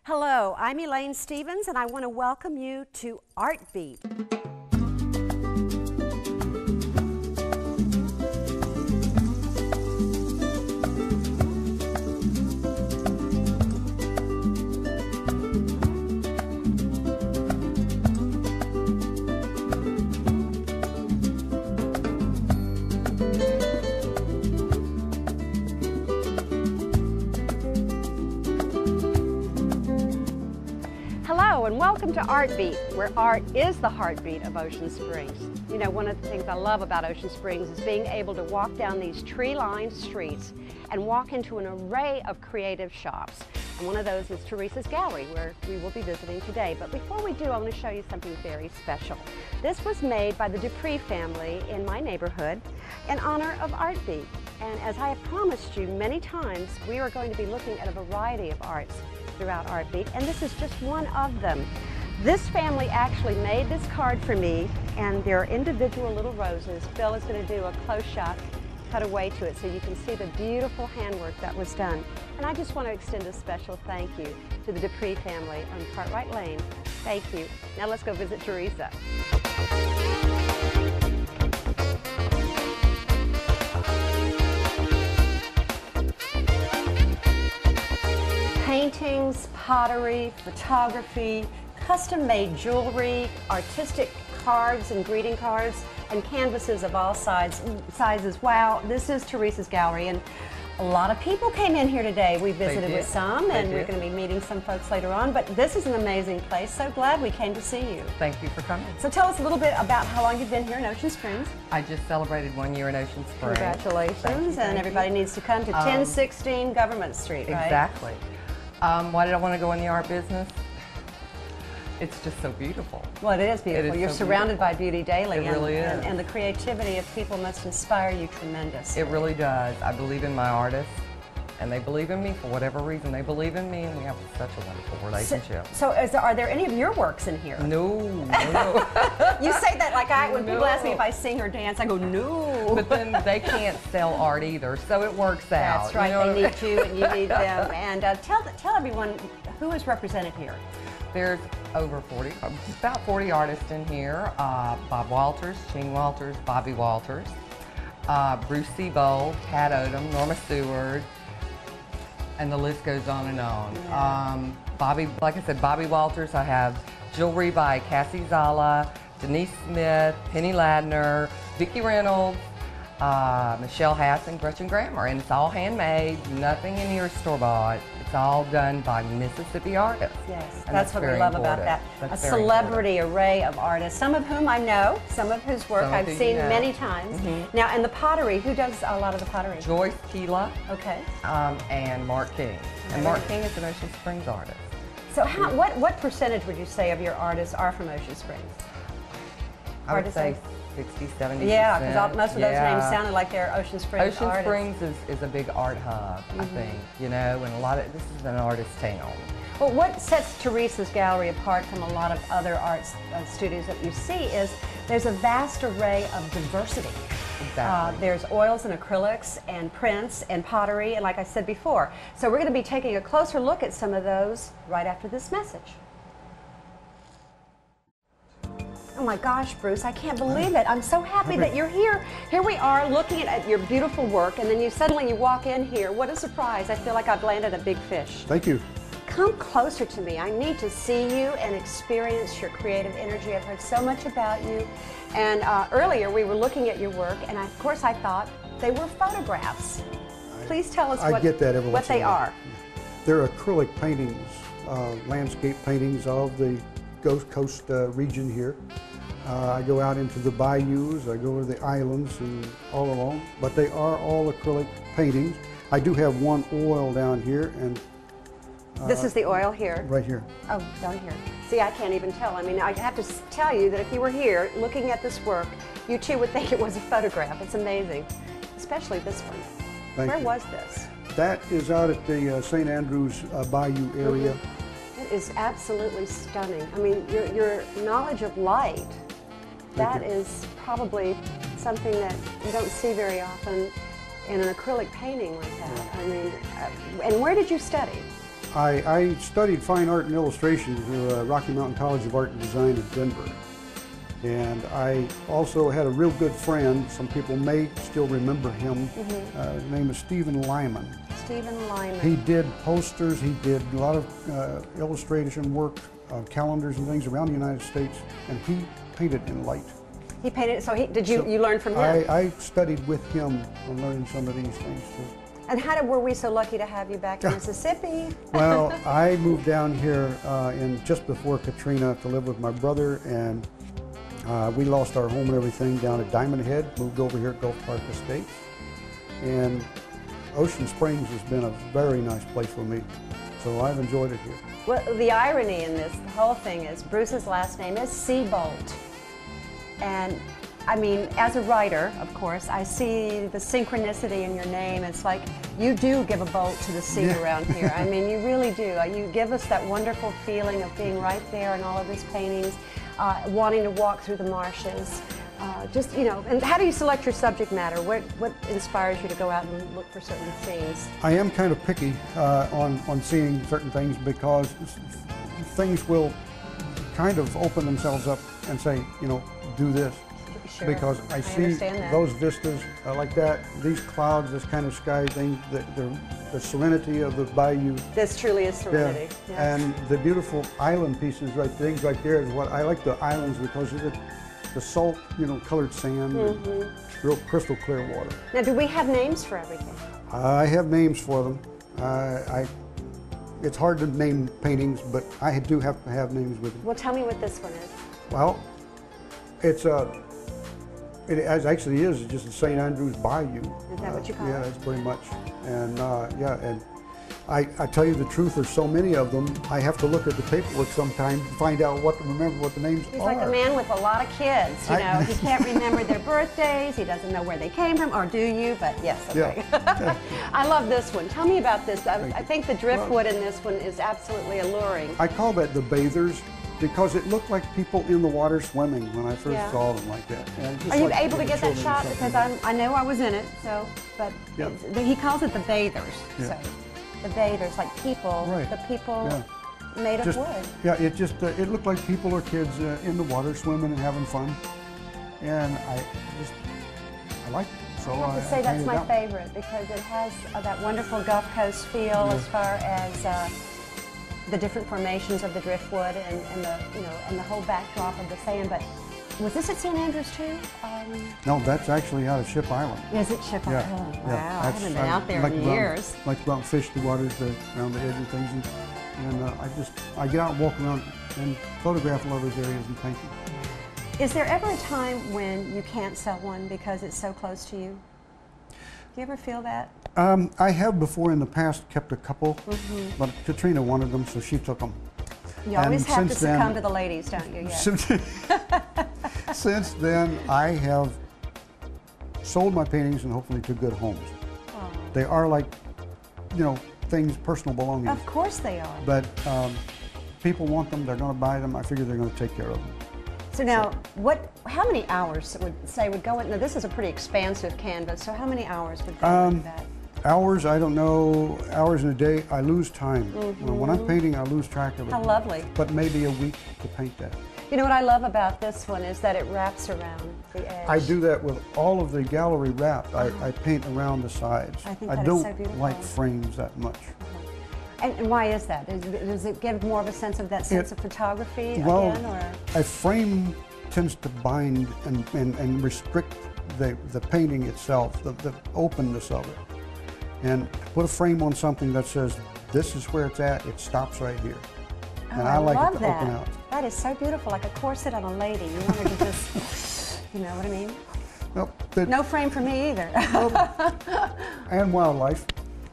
Hello, I'm Elaine Stevens, and I want to welcome you to Art Beat. Hello and welcome to Art Beat, where art is the heartbeat of Ocean Springs. You know, one of the things I love about Ocean Springs is being able to walk down these tree-lined streets and walk into an array of creative shops. And one of those is Theresa's Gallery, where we will be visiting today. But before we do, I want to show you something very special. This was made by the Dupree family in my neighborhood in honor of Art Beat. And as I have promised you many times, we are going to be looking at a variety of arts throughout Art Beat, and this is just one of them. This family actually made this card for me, and they're individual little roses. Phil is going to do a close shot cutaway to it so you can see the beautiful handwork that was done. And I just want to extend a special thank you to the Dupree family on Cartwright Lane. Thank you. Now let's go visit Theresa. Paintings, pottery, photography, custom-made jewelry, artistic cards and greeting cards, and canvases of all sizes. Wow, this is Theresa's Gallery, and a lot of people came in here today. We visited with some, and we're going to be meeting some folks later on, but this is an amazing place. So glad we came to see you. Thank you for coming. So tell us a little bit about how long you've been here in Ocean Springs. I just celebrated 1 year in Ocean Springs. Congratulations, and everybody needs to come to 1016 Government Street, right? Exactly. Why did I want to go in the art business? It's just so beautiful. Well, it is beautiful. You're surrounded by beauty daily. It really is. And the creativity of people must inspire you tremendously. It really does. I believe in my artists, and they believe in me for whatever reason. They believe in me, and we have such a wonderful relationship. So are there any of your works in here? No. You say that like when people ask me if I sing or dance, I go, no. But then they can't sell art either, so it works out. That's right. You know? They need you, and you need them. And tell everyone who is represented here. There's about 40 artists in here. Bob Walters, Gene Walters, Bobby Walters, Bruce Seabold, Pat Odom, Norma Seward, and the list goes on and on. Yeah. Like I said, Bobby Walters. I have jewelry by Cassie Zala, Denise Smith, Penny Ladner, Vicki Reynolds, Michelle Hass, and Gretchen Grammer, and it's all handmade. Nothing in here is store-bought. It's all done by Mississippi artists. Yes, that's what we love about that. A celebrity array of artists, some of whom I know, some of whose work I've seen many times. Now, and the pottery, who does a lot of the pottery? Joyce Keela. Okay. And Mark King. And Mark King is an Ocean Springs artist. So what percentage would you say of your artists are from Ocean Springs? I would say 60, 70%. Yeah, because most of those names sounded like they're Ocean Springs artists. Ocean Springs is a big art hub, I think, you know, and this is an artist town. Well, what sets Theresa's Gallery apart from a lot of other art studios that you see is there's a vast array of diversity. Exactly. There's oils and acrylics and prints and pottery, and like I said before. So we're going to be taking a closer look at some of those right after this message. Oh my gosh, Bruce, I can't believe it. I'm so happy that you're here. Here we are looking at your beautiful work, and then suddenly you walk in here. What a surprise. I feel like I've landed a big fish. Thank you. Come closer to me. I need to see you and experience your creative energy. I've heard so much about you. And earlier we were looking at your work, and of course I thought they were photographs. Please tell us what they are. They're acrylic paintings, landscape paintings of the Gulf Coast region here. I go out into the bayous, I go to the islands and all along, but they are all acrylic paintings. I do have one oil down here, and this is the oil here? Right here. Oh, down here. See, I can't even tell. I mean, I have to tell you that if you were here looking at this work, you too would think it was a photograph. It's amazing, especially this one. Thank you. Where was this? That is out at the St. Andrews Bayou area. It is absolutely stunning. I mean, your knowledge of light, that is probably something that you don't see very often in an acrylic painting like that. I mean, and where did you study? I studied fine art and illustration through Rocky Mountain College of Art and Design in Denver. And I also had a real good friend, some people may still remember him, his name is Stephen Lyman. Stephen Lyman. He did posters, he did a lot of illustration work, calendars and things around the United States, and he painted in light. He painted, so you learn from him? I studied with him and learned some of these things too. And were we so lucky to have you back in Mississippi? Well, I moved down here just before Katrina to live with my brother, and we lost our home and everything down at Diamond Head, moved over here at Gulf Park Estates. And Ocean Springs has been a very nice place for me, so I've enjoyed it here. Well, the irony in this whole thing is Bruce's last name is Seabolt. And I mean, as a writer, of course, I see the synchronicity in your name. It's like you do give a bolt to the sea around here. I mean, you really do. You give us that wonderful feeling of being right there in all of his paintings, wanting to walk through the marshes. Just, you know, and how do you select your subject matter? What inspires you to go out and look for certain scenes? I am kind of picky on seeing certain things because things will kind of open themselves up and say, you know, do this. Sure. Because I see those vistas like that, these clouds, this kind of sky thing, the serenity of the bayou. This truly is serenity. Yeah. Yes. And the beautiful island pieces, right, things right there is what I like the islands because of the salt, you know, colored sand, and real crystal clear water. Now, do we have names for everything? I have names for them. It's hard to name paintings, but I do have to have names with them. Well, tell me what this one is. Well, it actually is just the St. Andrews Bayou. Is that what you call it? Yeah, that's pretty much. And yeah, and I tell you the truth, there's so many of them, I have to look at the paperwork sometimes to find out remember what the names are. He's like a man with a lot of kids, you know. He can't remember their birthdays, he doesn't know where they came from, or do you? But yes, okay. Yeah. I love this one. Tell me about this. I think the driftwood in this one is absolutely alluring. I call that the bathers, because it looked like people in the water swimming when I first saw them like that. Are you able to get that shot? Because I know I was in it, so, but he calls it the bathers. So the bathers, like people, the people made of wood. Yeah, it looked like people or kids in the water swimming and having fun. And I like it. So I have to say that's my favorite because it has that wonderful Gulf Coast feel as far as the different formations of the driftwood and the whole backdrop of the sand. But was this at St. Andrews too? No, that's actually out of Ship Island. Is it Ship Island? Yeah. Wow, I haven't been out there in years. Like to go out and fish the waters around the edge and things, and I get out and walk around and photograph a lot of those areas and paint them. Is there ever a time when you can't sell one because it's so close to you? Do you ever feel that? I have before in the past kept a couple, but Katrina wanted them, so she took them. You always have to succumb to the ladies, don't you? Since then, I have sold my paintings and hopefully to good homes. Oh. They are like, you know, things, personal belongings. Of course they are. But people want them, they're going to buy them, I figure they're going to take care of them. So now, how many hours would go in? Now this is a pretty expansive canvas, so how many hours would go into that? Hours, I don't know, hours in a day, I lose time. When I'm painting, I lose track of it. How lovely. But maybe a week to paint that. You know what I love about this one is that it wraps around the edge. I do that with all of the gallery wrap. I paint around the sides. I think I that don't is so beautiful. like frames that much. And why is that? Does it give more of a sense of that sense of photography again? Or? A frame tends to bind and restrict the painting itself, the openness of it. And put a frame on something that says, this is where it's at, it stops right here. And I like it to open out. That is so beautiful, like a corset on a lady. You want her to just, you know what I mean? Nope, no frame for me either. And wildlife.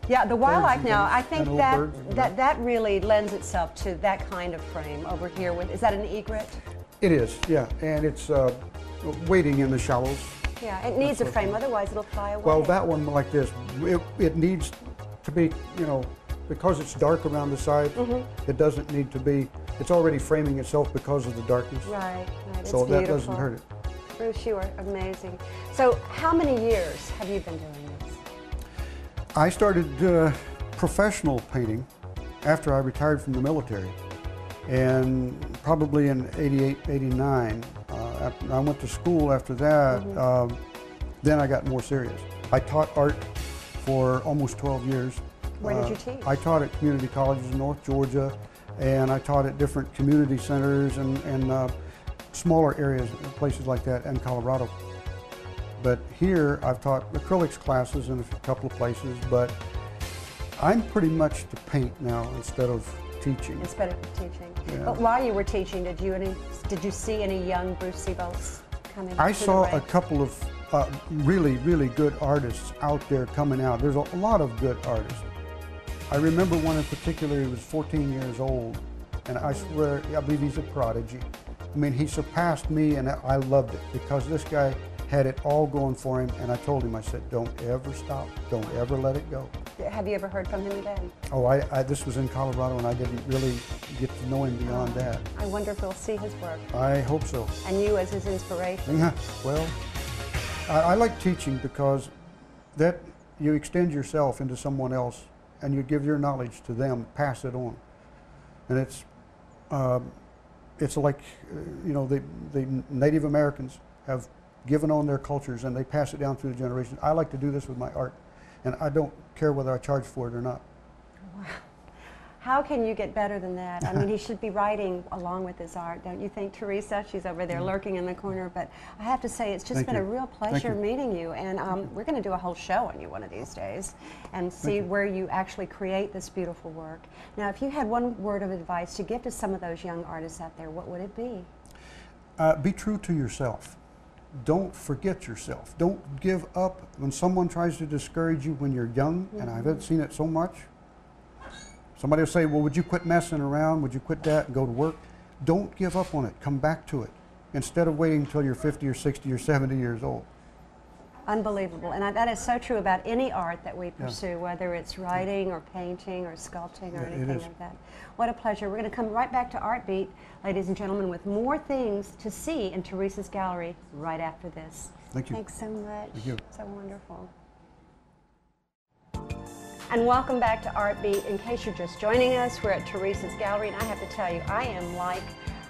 Yeah, the wildlife now, I think that really lends itself to that kind of frame over here. Is that an egret? It is, yeah, and it's waiting in the shallows. Yeah, it needs a frame, otherwise it'll fly away. Well, that one like this, it needs to be, you know, because it's dark around the side, it doesn't need to be, it's already framing itself because of the darkness. Right, so that doesn't hurt it. Bruce, you are amazing. So how many years have you been doing this? I started professional painting after I retired from the military. And probably in 88, 89, I went to school after that. Then I got more serious. I taught art for almost 12 years. Where did you teach? I taught at community colleges in North Georgia, and I taught at different community centers and smaller areas, places like that in Colorado. But here I've taught acrylics classes in a couple of places, but I'm pretty much to paint now instead of teaching. Instead of teaching. Yeah. But while you were teaching, did you see any young Bruce Seabolts coming? I saw a couple of really, really good artists out there coming out. There's a lot of good artists. I remember one in particular, he was 14 years old, and I swear, I believe he's a prodigy. I mean, he surpassed me, and I loved it because this guy had it all going for him, and I told him, I said, don't ever stop, don't ever let it go. Have you ever heard from him again? Oh, this was in Colorado, and I didn't really get to know him beyond that. I wonder if we'll see his work. I hope so. And you as his inspiration. Yeah, well, I like teaching because that you extend yourself into someone else, and you give your knowledge to them, pass it on. And it's like, you know, the Native Americans have given on their cultures and they pass it down through the generations. I like to do this with my art, and I don't care whether I charge for it or not. Wow. How can you get better than that? I mean, he should be writing along with his art, don't you think, Theresa? She's over there lurking in the corner, but I have to say, it's just been a real pleasure meeting you, and we're going to do a whole show on you one of these days and see where you actually create this beautiful work. Now, if you had one word of advice to give to some of those young artists out there, what would it be? Be true to yourself. Don't forget yourself. Don't give up when someone tries to discourage you when you're young, and I've seen it so much. Somebody will say, well, would you quit messing around? Would you quit that and go to work? Don't give up on it. Come back to it instead of waiting until you're 50 or 60 or 70 years old. Unbelievable. And that is so true about any art that we pursue, whether it's writing or painting or sculpting or anything like that. What a pleasure. We're going to come right back to Art Beat, ladies and gentlemen, with more things to see in Theresa's gallery right after this. Thank you. Thanks so much. Thank you. So wonderful. And welcome back to Art Beat. In case you're just joining us, we're at Theresa's gallery, and I have to tell you, I am like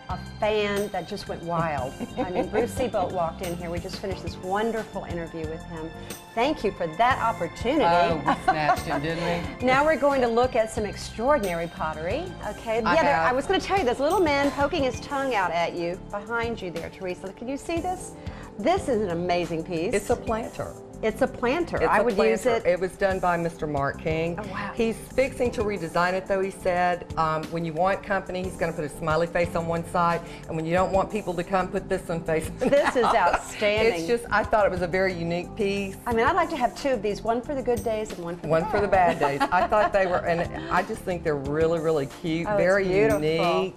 a fan that just went wild. I mean, Bruce Seabolt walked in here. We just finished this wonderful interview with him. Thank you for that opportunity. Oh, we snatched him, didn't we? Now we're going to look at some extraordinary pottery. Okay. I was going to tell you, this little man poking his tongue out at you behind you there, Theresa. Can you see this? This is an amazing piece. It's a planter. It's a planter. It's I would use it. It was done by Mr. Mark King. Oh, wow. He's fixing to redesign it, though, he said. When you want company, he's going to put a smiley face on one side, and when you don't want people to come, put this one face on This is outstanding. It's just, I thought it was a very unique piece. I mean, I'd like to have two of these, one for the good days and one for the bad. One for the bad days. I thought they were, and I just think they're really, really cute, very unique.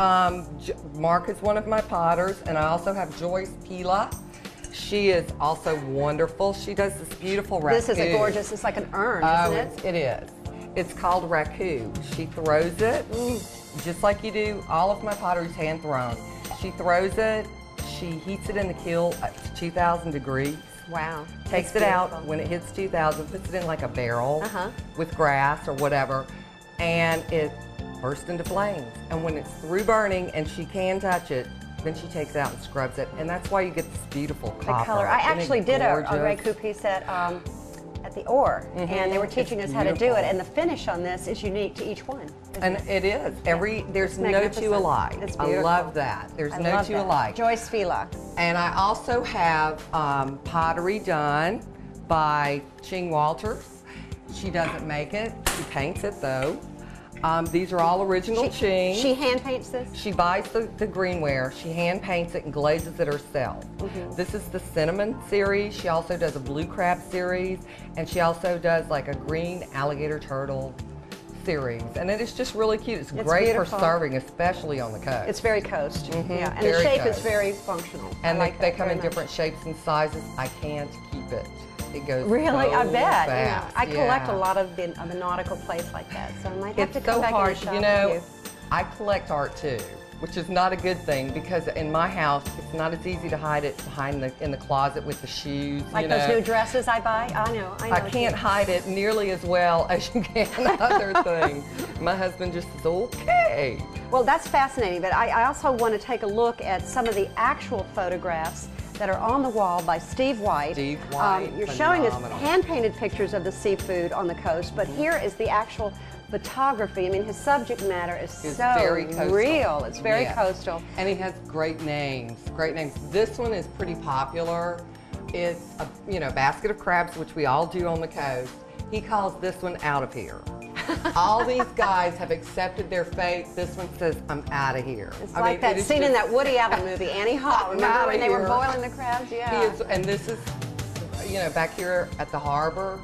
Mark is one of my potters, and I also have Joyce Pila. She is also wonderful. She does this beautiful raku. This is a gorgeous, it's like an urn, isn't it? It is. It's called raku. She throws it, just like you do. All of my pottery's hand thrown. She throws it, she heats it in the kiln up to 2,000 degrees. Wow. Takes it out when it hits 2,000, puts it in like a barrel with grass or whatever, and it bursts into flames. And when it's through burning and she can touch it, then she takes it out and scrubs it, and that's why you get this beautiful copper. The color. I actually did a raku piece at the Ore, and they were teaching us how to do it, and the finish on this is unique to each one. And it is. There's no two alike. It's I love that. There's no two alike. Joyce Fila. And I also have pottery done by Ching Walters. She doesn't make it. She paints it, though. These are all original Ching. She hand paints this? She buys the greenware, she hand paints it and glazes it herself. This is the cinnamon series. She also does a blue crab series, and she also does like a green alligator turtle series. And it is just really cute. It's great beautiful. for serving, especially on the coast. It's very coast. Yeah, and the shape is very functional. And they come in different shapes and sizes. I can't keep it. It goes really, so I bet. fast. I collect a lot of the nautical plates like that, so I might have to come back and shop you know, with you. I collect art too, which is not a good thing because in my house, it's not as easy to hide it in the closet with the shoes. Like those new dresses I buy? I know. I can't hide it nearly as well as you can other things. My husband just says, okay. Well, that's fascinating, but I also want to take a look at some of the actual photographs that are on the wall by Steve White. Steve White, you're showing us hand-painted pictures of the seafood on the coast, but here is the actual photography. I mean, his subject matter is so very real. It's very coastal. And he has great names, great names. This one is pretty popular. It's a basket of crabs, which we all do on the coast. He calls this one out of here. All these guys have accepted their fate. This one says, I'm out of here. It's like that scene in that Woody Allen movie, Annie Hall. Remember when they were boiling the crabs? Yeah. And this is, back here at the harbor.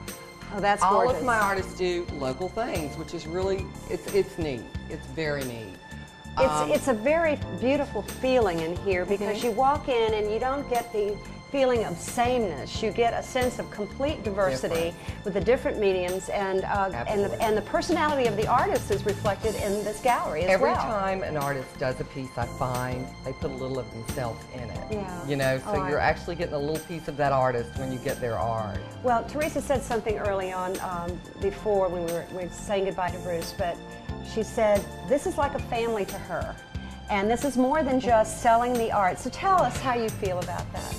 Oh, that's gorgeous. All of my artists do local things, which is really, it's neat. It's very neat. It's a very beautiful feeling in here because you walk in and you don't get the feeling of sameness. You get a sense of complete diversity with the different mediums, and the personality of the artist is reflected in this gallery as well. Every time an artist does a piece, I find they put a little of themselves in it. Yeah. So you're actually getting a little piece of that artist when you get their art. Well, Theresa said something early on before when we were saying goodbye to Bruce, but she said this is like a family to her, and this is more than just selling the art. So tell us how you feel about that.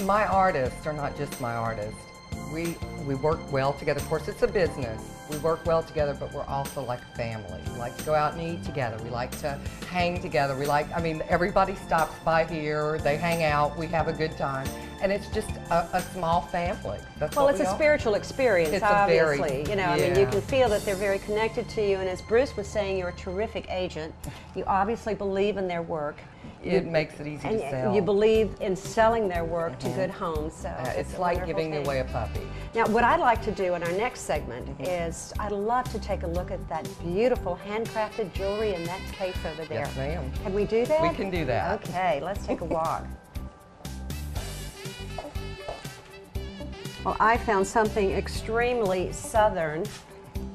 My artists are not just my artists. We work well together. Of course, it's a business. We work well together, but we're also like a family. We like to go out and eat together. We like to hang together. Everybody stops by here. They hang out. We have a good time. And it's just a small family. That's well, it's a spiritual experience, it's obviously. I mean, you can feel that they're very connected to you. And as Bruce was saying, you're a terrific agent. You obviously believe in their work. It makes it easy to sell. You believe in selling their work to good homes. So it's like giving away a puppy. Now, what I'd like to do in our next segment is I'd love to take a look at that beautiful handcrafted jewelry in that case over there. Yes, ma'am. Can we do that? We can do that. Okay, let's take a walk. Well, I found something extremely southern.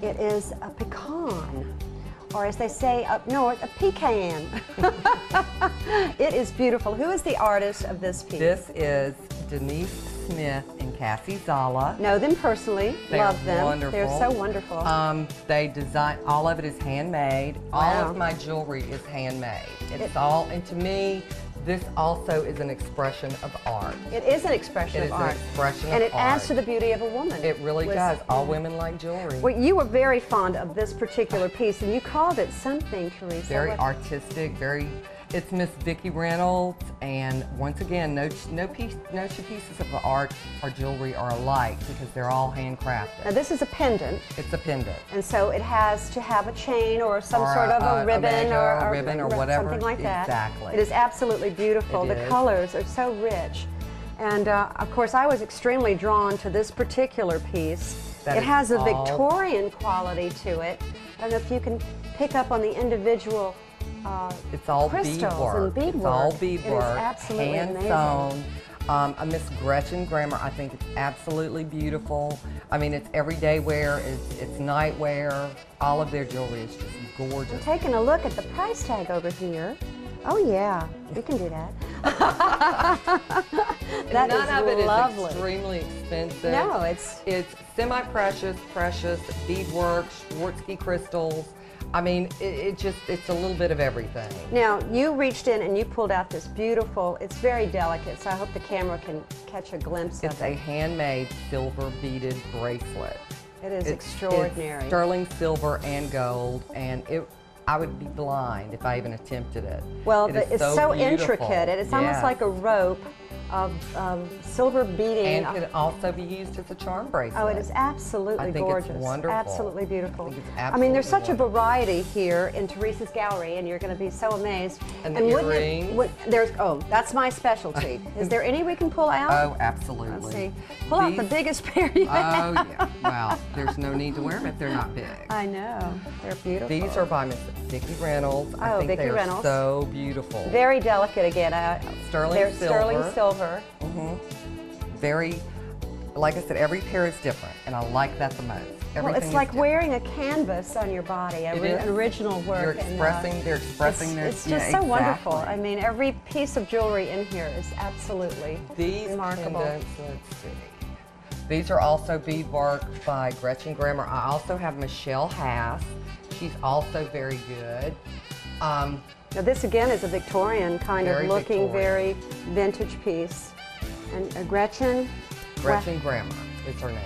It is a pecan, or as they say up north, a pecan. It is beautiful. Who is the artist of this piece? This is Denise Smith and Cassie Zala. Know them personally. Love them. Wonderful. They're so wonderful. They design, all of it is handmade. Wow. All of my jewelry is handmade. It's all, and to me, this also is an expression of art. It is an expression of art. It is an expression of art. And it adds to the beauty of a woman. It really does. All women like jewelry. Well, you were very fond of this particular piece, and you called it something, Theresa. Very artistic, very, it's Miss Vicki Reynolds, and once again, no two pieces of art or jewelry are alike because they're all handcrafted. Now this is a pendant. It's a pendant. And so it has to have a chain or some sort of a ribbon or whatever. Something like that. Exactly. It is absolutely beautiful. The colors are so rich. And of course, I was extremely drawn to this particular piece. It has a Victorian quality to it. I don't know if you can pick up on the individual it's all crystals and beadwork. It's all beadwork, It is absolutely hand sewn. A Miss Gretchen Grammer, I think it's absolutely beautiful. I mean, it's everyday wear, it's night wear. All of their jewelry is just gorgeous. I'm taking a look at the price tag over here. Oh yeah, we can do that. That None of it lovely. Is extremely expensive. No, it's semi-precious, precious beadwork, Swarovski crystals. I mean, it's a little bit of everything. Now, you reached in and you pulled out this beautiful, it's very delicate, so I hope the camera can catch a glimpse of it. It's a handmade silver beaded bracelet. It is extraordinary. It's sterling silver and gold, and I would be blind if I even attempted it. Well, it's so beautiful. intricate. It's almost like a rope of silver beading. And can also be used as a charm bracelet. Oh, it is absolutely gorgeous. It's wonderful. Absolutely beautiful. I think it's I mean, there's such wonderful. a variety here in Theresa's gallery, and you're going to be so amazed. And the earrings. That's my specialty. Is there any we can pull out? Oh, absolutely. Let's see. Pull out the biggest pair you have. Oh, yeah. Well, there's no need to wear them if they're not big. I know. They're beautiful. These are by Miss Vicki Reynolds. I think Vicki they're Reynolds. so beautiful. Very delicate again. Sterling they're silver. Sterling silver. Very, like I said, every pair is different, and I like that the most. Well, Everything it's is like different. wearing a canvas on your body, an original work. They're expressing their, It's just yeah, so wonderful. exactly. I mean, every piece of jewelry in here is absolutely These remarkable. pendants, let's see. These are also beadwork by Gretchen Grammer. I also have Michelle Haas. She's also very good. Now this again is a Victorian kind of Very looking, Victorian. very vintage piece. And Gretchen? Gretchen Grammer is her name.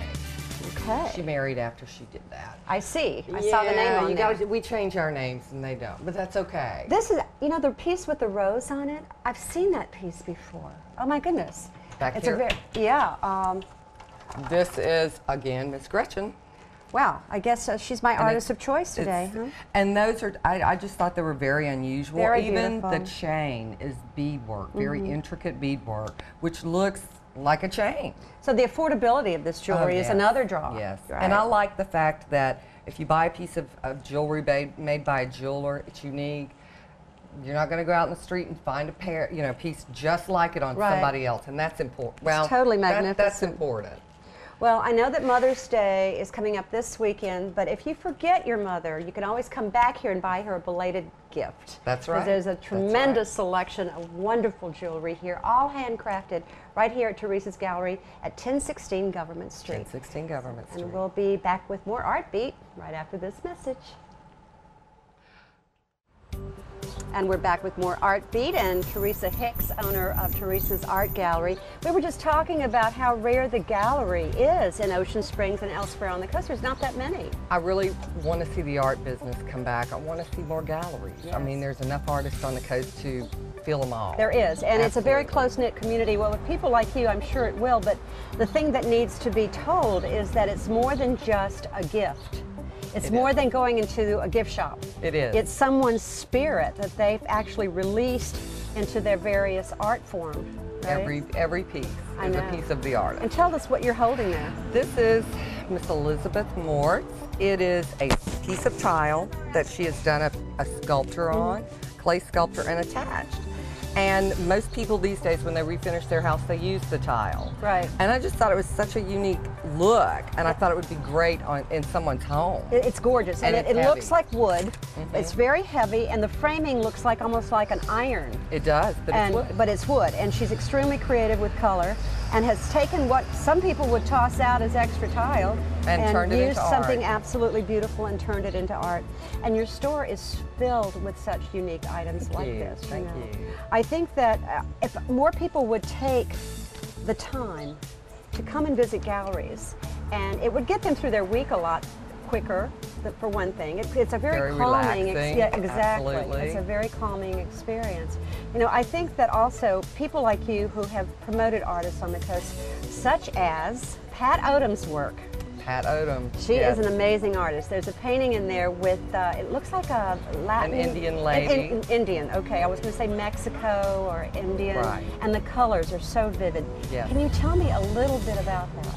Okay. She married after she did that. I see. I saw the name on you there. guys, we change our names and they don't, but that's okay. This is, you know, the piece with the rose on it. I've seen that piece before. Oh my goodness. Back it's here? a very, yeah. This is, again, Miss Gretchen. Wow. I guess she's my artist of choice today. Huh? And those are, I just thought they were very unusual. Very Even beautiful. the chain is beadwork, very intricate beadwork, which looks like a chain. So the affordability of this jewelry is yes. another draw. Yes, Right? and I like the fact that if you buy a piece of jewelry made by a jeweler, it's unique. You're not going to go out in the street and find a pair, you know, piece just like it on Right. somebody else, and that's important. Well, totally that's magnificent. important. Well, I know that Mother's Day is coming up this weekend, but if you forget your mother, you can always come back here and buy her a belated gift. That's 'Cause right. There's a That's tremendous selection of wonderful jewelry here, all handcrafted, right here at Theresa's Gallery at 1016 Government Street. 1016 Government Street. And we'll be back with more Art Beat right after this message. And we're back with more Art Beat and Theresa Hicks, owner of Theresa's Art Gallery. We were just talking about how rare the gallery is in Ocean Springs and elsewhere on the coast. There's not that many. I really want to see the art business come back. I want to see more galleries. Yes. I mean, there's enough artists on the coast to fill them all. There is, and it's a very Absolutely. close-knit community. Well, with people like you, I'm sure it will, but the thing that needs to be told is that it's more than just a gift. It's It more is. than going into a gift shop. It is. It's someone's spirit that they've actually released into their various art form. Right? Every piece I is a know. piece of the artist. And tell us what you're holding there. This is Miss Elizabeth Mortz. It is a piece of tile that she has done a sculpture on, clay sculpture, and attached. And most people these days, when they refinish their house, they use the tile. Right. And I just thought it was such a unique look, and I thought it would be great in someone's home. It's gorgeous, and And it it's looks heavy. like wood. It's very heavy, and the framing looks like almost like an iron. It does, but And, it's wood. but it's wood, and she's extremely creative with color and has taken what some people would toss out as extra tile And turned it used into something art. absolutely beautiful and turned it into art. And your store is filled with such unique items Thank like you. this. Thank know. you. I think that if more people would take the time to come and visit galleries, and it would get them through their week a lot quicker, for one thing. It's a very calming, relaxing. yeah, exactly. Absolutely. It's a very calming experience. You know, I think that also people like you who have promoted artists on the coast, such as Pat Odom's work. Pat Odom. She yes. is an amazing artist. There's a painting in there with, it looks like a Latin... An Indian lady. Indian, okay. I was going to say Mexico or Indian. Right. And the colors are so vivid. Yes. Can you tell me a little bit about that?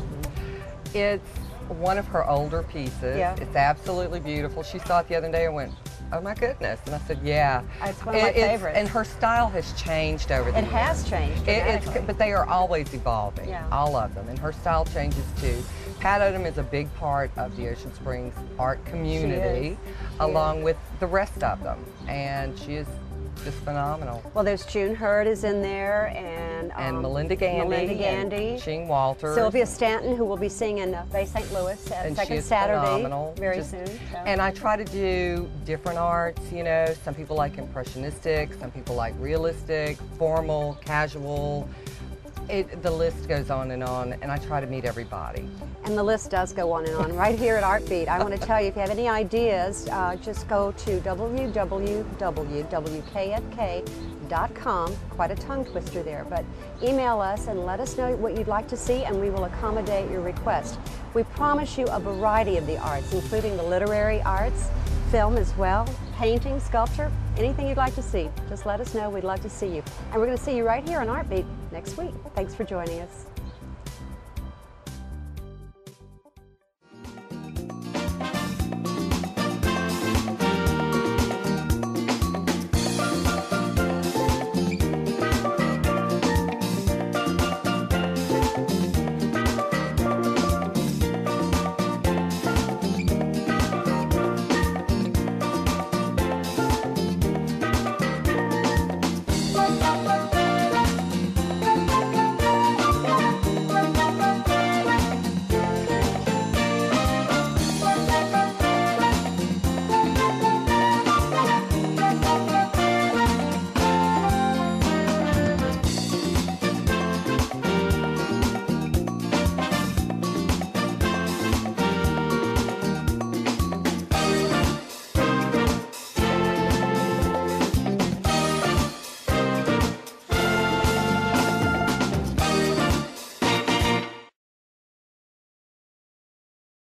It's one of her older pieces. Yeah. It's absolutely beautiful. She saw it the other day and went, oh my goodness. And I said, yeah. It's one of my favorites. And her style has changed over the It years. has changed dramatically. But they are always evolving, Yeah. all of them. And her style changes too. Pat Odom is a big part of the Ocean Springs art community, along with the rest of them. And she is just phenomenal. Well, there's June Hurd is in there, and Melinda Gandy. Melinda Gandy. And Ching Walters. Sylvia Stanton, who will be singing in Bay St. Louis And second she is Saturday phenomenal. very Just- soon. So. And I try to do different arts, you know. Some people like impressionistic, some people like realistic, formal, casual. The list goes on, and I try to meet everybody. And the list does go on and on. Right here at Art Beat, I want to tell you, if you have any ideas, just go to www.wkfk.com. Quite a tongue twister there, but email us and let us know what you'd like to see, and we will accommodate your request. We promise you a variety of the arts, including the literary arts, film as well, painting, sculpture, anything you'd like to see. Just let us know. We'd love to see you. And we're going to see you right here on Art Beat next week. Thanks for joining us. Papa